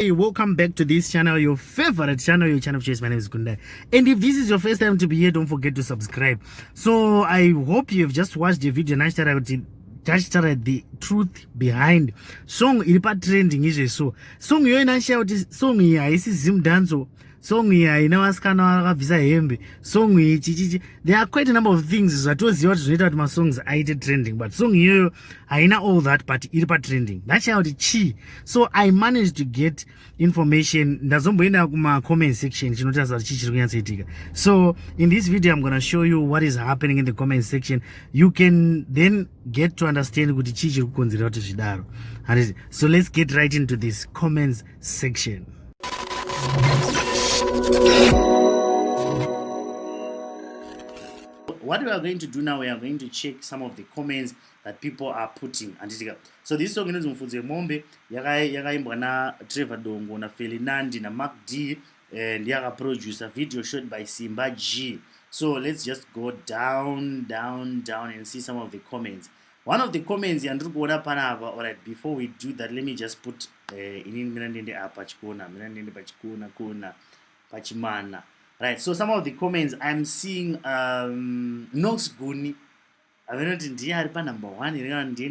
Hey, welcome back to this channel, your favorite channel, your channel of choice. My name is Gunda. And if this is your first time to be here, don't forget to subscribe. So I hope you've just watched the video and touched the truth behind song ilipa trending is so song yo inashia kuti song iyi haisi mdanzo, song iyi haina vasikana vakabvisa hembe, song iyi chichichi. There are quite a number of things zvatoziva kuti zvinoita kuti masongs aite trending, but song iyoyo haina all that, but iripa trending. Ndashaya kuti chi. So I managed to get information. Ndazomboenda kuma comment section chinotaridza kuti chii chiri kunyatsoitika. So in this video I'm going to show you what is happening in the comment section. You can then get to understand kuti chii chiri kukonzera kuti zvidaro. So let's get right into this comments section. What we are going to do now, we are going to check some of the comments that people are putting. So this song is Mufudzi Wemombe, yakaimbwa na Trevor Dongo na Feli Nandi na Mark D, and yaka producer, video shot by Simba G. So let's just go down and see some of the comments. One of the comments yandrukuona panapa. Alright, before we do that, let me just put in minandende apa pachikona kuna pachimana. Right, so some of the comments I'm seeing, Nox Guni. I mean, not in are number one,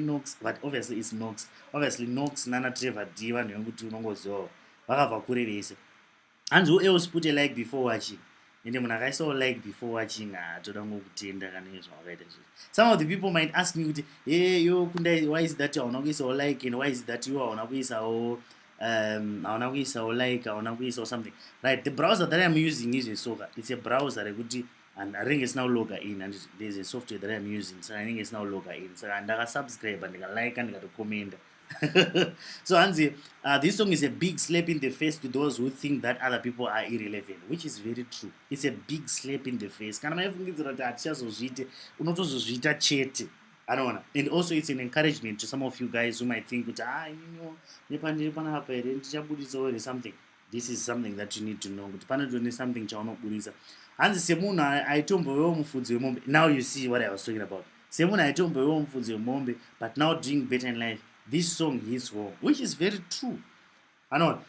Nox, but obviously it's Nox. Obviously, Nox, Nana Trevor, Divan, Yangutu, Nongozo, Bakavakuri. And who else put a like before watching? And then when I saw like before watching, some of the people might ask me, hey, you why is that you're not so like, and why is that you are not so like or something, right? The browser that I'm using is a Soga. It's a browser, and I think it's now log in, and there's a software that I'm using, so I think it's now log in. So and I subscribe and I like and I comment. So Anzi, this song is a big slap in the face to those who think that other people are irrelevant, which is very true. It's a big slap in the face. I don't wanna. And also it's an encouragement to some of you guys who might think or something. This is something that you need to know. Something and Semuna I told Mufudzi Wemombe. Now you see what I was talking about. Semuna I told Mufudzi Wemombe, but now doing better in life. This song is wrong, which is very true. I know.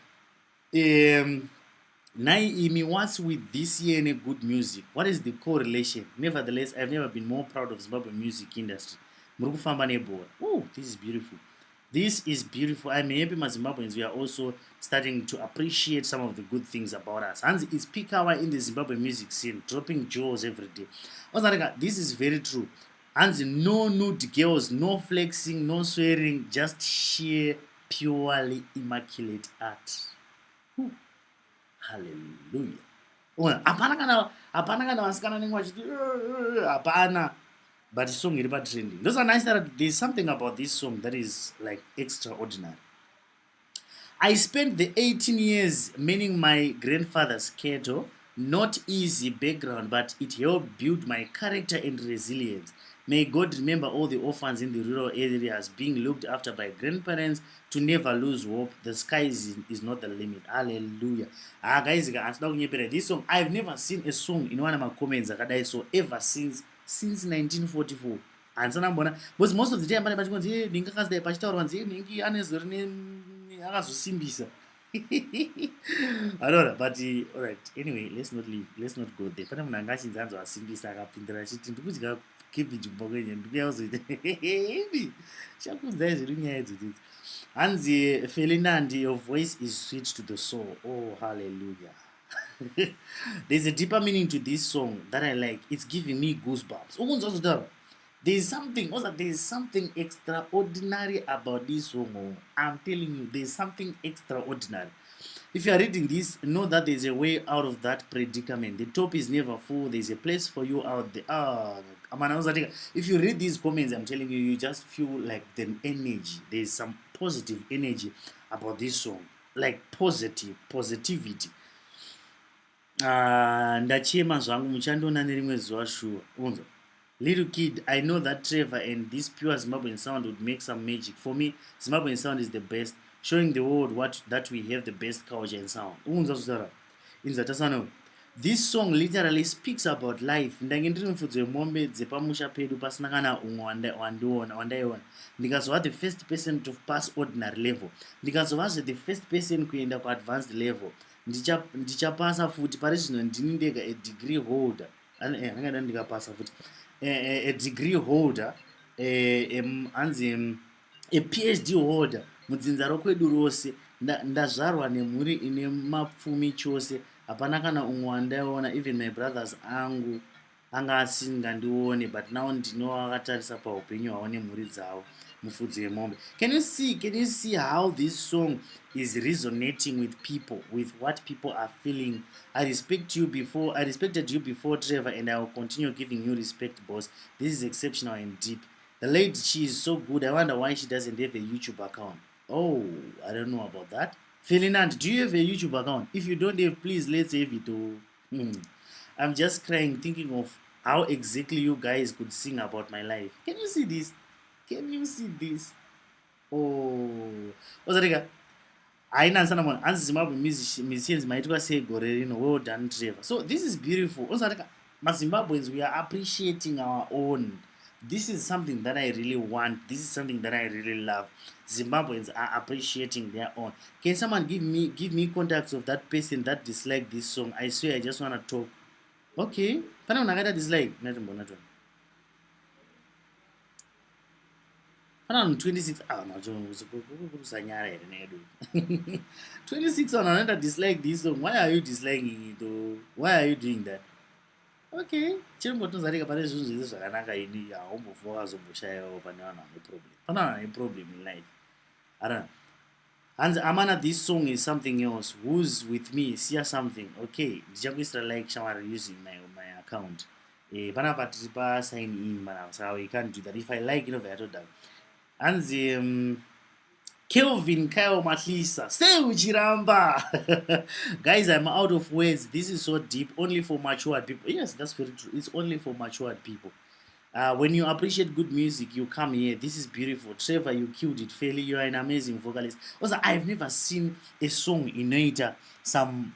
Naimi, what's with this year in good music? What is the correlation? Nevertheless, I've never been more proud of Zimbabwe music industry. Oh, this is beautiful. This is beautiful. I'm happy my Zimbabweans, we are also starting to appreciate some of the good things about us. And it's peak hour in the Zimbabwe music scene, dropping jewels every day. This is very true. And no nude girls, no flexing, no swearing, just sheer, purely immaculate art. Ooh. Hallelujah. But the song is about trending. Those are nice that there's something about this song that is like extraordinary. I spent the 18 years meaning my grandfather's cattle, not easy background, but it helped build my character and resilience. May God remember all the orphans in the rural areas being looked after by grandparents to never lose hope. The sky is not the limit. Hallelujah. Guys, this song, I've never seen a song in one of my comments that I saw ever since 1944. And so because most of the time, I don't know, but alright. Anyway, let's not leave. Let's not go there. And the Feli Nandi, your voice is sweet to the soul. Oh, hallelujah. There's a deeper meaning to this song that I like. It's giving me goosebumps. There's something extraordinary about this song. I'm telling you, there's something extraordinary. If you are reading this, know that there's a way out of that predicament. The top is never full. There's a place for you out there. If you read these comments, I'm telling you, you just feel like the energy. There's some positive energy about this song. Like positivity. Little kid, I know that Trevor and this pure Zimbabwean sound would make some magic. For me, Zimbabwean sound is the best, showing the world that we have the best culture and sound. This song literally speaks about life. Ndange ndiri mufudzi wemombe dzepamusha pedu pasina kana umwe wandaiona ndikazova the first person to pass ordinary level, ndikazovazve the first person kuenda kuadvanced level, ndichapasa futi. Pari zvino ndini ndega adegree holder, angada ndikapasa futi adegree holder, hanzi aphd holder mudzinza rokwedu rose. Ndazvarwa nemhuri ine mapfumi chose, hapana kana umwe wandaiona. Even my brothers angu anga asingandione, but now ndinoakatarisa paupenyu hwavo nemhuri dzavo. Mufudzi Wemombe. Can you see how this song is resonating with people, with what people are feeling? I respected you before, Trevor, and I will continue giving you respect, boss. This is exceptional and deep. The lady, she is so good. I wonder why she doesn't have a YouTube account. Oh, I don't know about that. Feli Nandi, do you have a YouTube account? If you don't have, please let's have it. I'm just crying thinking of how exactly you guys could sing about my life. Can you see this? Can you see this? Oh, Ozarika. Aina sana mwana. Anzi Zimbabwe musicians maitwa say gore rino. Well done, Trevor. So this is beautiful. Ozarika. Ma Zimbabweans, we are appreciating our own. This is something that I really want. This is something that I really love. Zimbabweans are appreciating their own. Can someone give me contacts of that person that disliked this song? I swear I just want to talk. Okay. Pana unakata dislike. Natumbo. Pana 26. Ah, kusanyara here nedu. 26 on dislike this song. Why are you disliking it? Why are you doing that? Okay, chirongotozarika pane zvinhu zvese zvakanaka ini haumbofa wakazomboshaiwawo pane vanhu vane problem. Pana vanhu vane problem in life. I don't know. Hanzi Amana, this song is something else. Who's with me? See something. Okay, ndichakuisira like shamari using my account. Panapa tiri pa sign in mana, so you can't do that. If I like it, I told them. Hanzi Kelvin Kyle Matlisa, stay uchiramba. Guys, I'm out of words. This is so deep, only for matured people. Yes, that's very true. It's only for matured people. When you appreciate good music, you come here. This is beautiful. Trevor, you killed it. Feli, you are an amazing vocalist. Also, I've never seen a song in Naita, some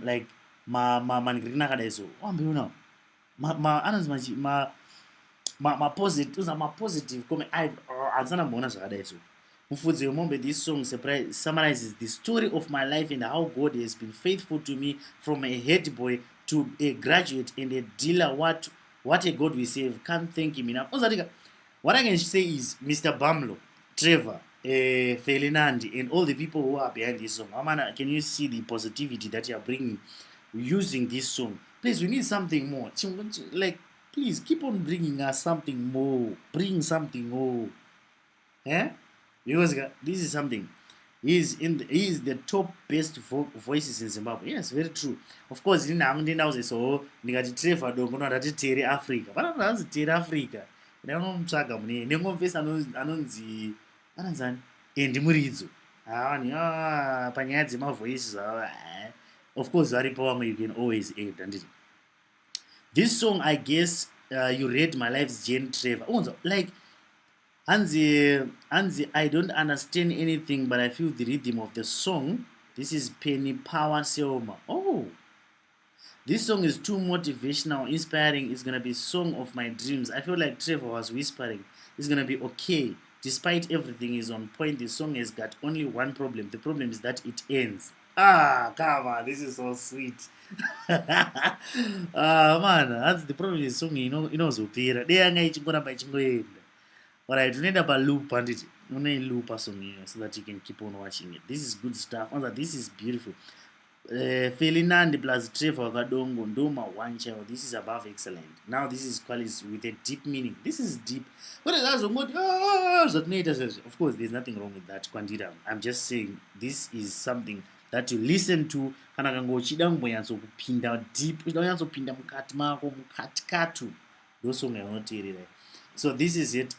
like ma mangrina kadeso. Oh, you know, ma positive comment. I've ansana bona zakadeso. Mufudzi Wemombe, this song summarizes the story of my life and how God has been faithful to me from a head boy to a graduate and a dealer. What a God we save. Can't thank him enough. What I can say is Mr. Bamlo, Trevor, Feli Nandi, and all the people who are behind this song. Amana, can you see the positivity that you are bringing using this song? Please, we need something more. Like, please keep on bringing us something more. Bring something more. Yeah? Because this is something. He is the top best voices in Zimbabwe. Yes, very true. Of course, in Amundina so Nigati Trevor Dongo not Terry Africa. But I'm not Terry Africa. They don't track them. Nemo face anonzi Ananzan in the Murizu. Panyadzi, my voices. Of course, Zari Power you can always aid. This song, I guess, you read my life's Jane Trevor. Also, like, Anzi, I don't understand anything, but I feel the rhythm of the song. This is Penny Power Selma. Oh, this song is too motivational, inspiring. It's gonna be song of my dreams. I feel like Trevor was whispering. It's gonna be okay. Despite everything is on point, the song has got only one problem. The problem is that it ends. Ah, come on, this is so sweet. Man, that's the problem with the song. You know, so clear. They are going Alright, we need a loop and it. You need a loop or something so that you can keep on watching it. This is good stuff. This is beautiful. Feli Nandi plus Trevor Dongo Ndoma one channel. This is above excellent. Now this is quality with a deep meaning. This is deep. What is that? Of course, there's nothing wrong with that. Quantita. I'm just saying this is something that you listen to. Kana kangochida mboyanzo kupinda deep. Uyanzo pinda mukati mako mukati. Those songs are not here. So this is it.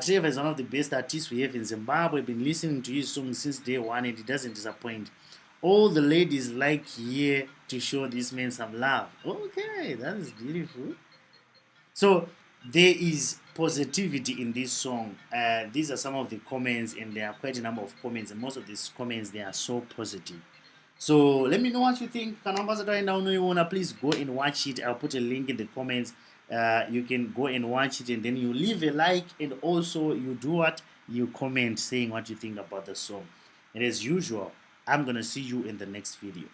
Trevor is one of the best artists we have in Zimbabwe. I've been listening to his songs since day one and he doesn't disappoint. All the ladies like here to show this man some love. Okay, that is beautiful. So there is positivity in this song. These are some of the comments and there are quite a number of comments and most of these comments, they are so positive. So let me know what you think. Please go and watch it. I'll put a link in the comments. You can go and watch it, and then you leave a like, and also you do what? You comment saying what you think about the song. And as usual, I'm gonna see you in the next video.